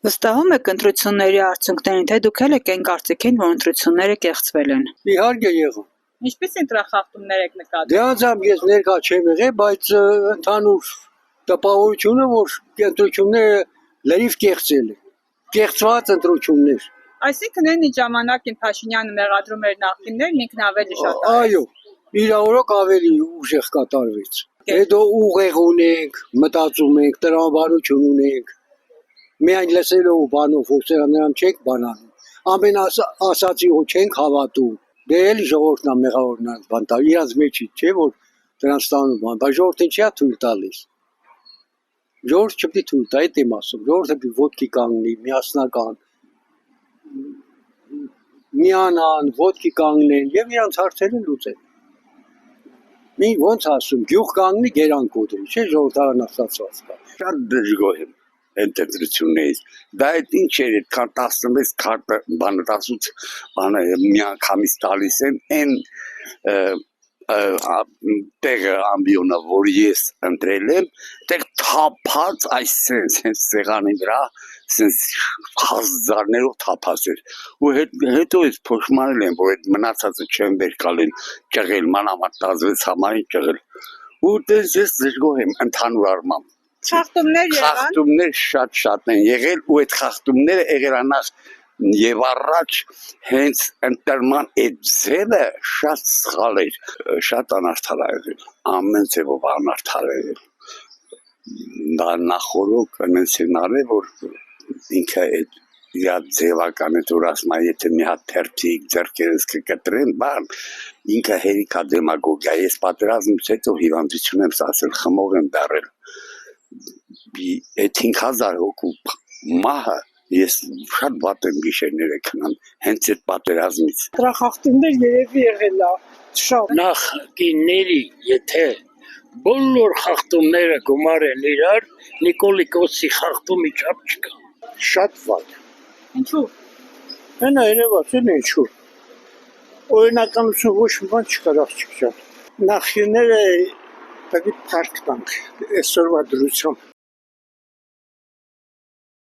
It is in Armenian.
Վստահում եք ընտրությունների արդյունքներին, թե դուք էլ եք այն կարծիքին, որ ընտրությունները կեղծվել են։ Իհարկե եղավ։ Ինչպես ընտրախախտումներ եք նկատում։ Դե անձամբ ես ներկա չեմ եղել, բայց ընդհանուր տպավորությունը, որ ընտրությունները լրիվ կեղծել են։ Կեղծված ընտրություններ։ Այսինքն այն ժամանակին Փաշինյանը մեղադրում էր նախկիններն, ինքն ավելի շատ արեց։ Այո, իրավորոք ավելի ուժեղ կատարվեց։ Հետո ուղեղ ունենք, մտածում ենք, տրամաբանություն ունենք։ Միայն լսելով բանով հոսերանամ չենք բանանում։ Ամեն ասացի ու չենք հավատում։ Դե էլի ժողովուրդն է մեղավորն է բան տա։ Իրանց մեջից չէ որ դրանց տանում բան, բայց ժողովուրդին չի թույլ տալիս։ Ժողովուրդ չպետք է թույլ տա, այդ եմ ասում։ Ժողովուրդը պիտի ոտքի կանգնի, միասնական, միանան, ոտքի կանգնեն եւ իրանց հարցերը լուծեն։ Մի ոնց ասում, գյուղ կանգնի գերան կոտրի, չէ՞ ժողովրդական ասացված կա։ Շատ դժգոհ եմ ընտրություններից։ Դա այդ ինչ էր, այդքան 16 քարտը բանը 18 բանը միանգամից տալիս են այն տեղը ամբիոնը, որ ես ընտրել եմ, տեղ թափած այս սենց սեղանի վրա, սենց հազարներով թափած էր։ Ու հետո ես փոշմանել եմ, որ այդ մնացածը չեմ վերկալեն ճղել, մանավանդ 16 համարին ճղել։ Ու դες ես դժգոհ եմ ընդհանուր առմամբ։ Խախտումներ եղան։ Խախտումներ շատ են եղել ու այդ խախտումները եղել անախ եւ առաջ հենց ընտրման այդ ձևը շատ սխալ էր, շատ անարդար է եղել, ամեն ձևով անարդար է եղել։ Դա նախորոք այնպես արել, որ ինքը այդ իր ձևական այդ որ ասում է, եթե մի հատ թերթիկ ձեռքերս կկտրեն, բան, ինքը հերիքա դեմագոգիա, ես պատերազմից հետո հիվանդություն եմ ստացել, խմող եմ դառել։ Այդ 5000 հոգու մահը ես շատ վատ եմ գիշերները քնամ, հենց այդ պատերազմից։ Ընտրախախտումներ երևի եղել է շատ։ Նախկինների, եթե բոլոր խախտումները գումարեն իրար, Նիկոլիկոսի խախտումի չափ չկա։ Շատ վատ։ Ինչու՞։ Հենա երևաց են ինչու։ Օրինականություն ոչ մի բան չկար աղջիկ ջան։ Նախկինները պետք է փառք տանք այսօրվա դրությամբ։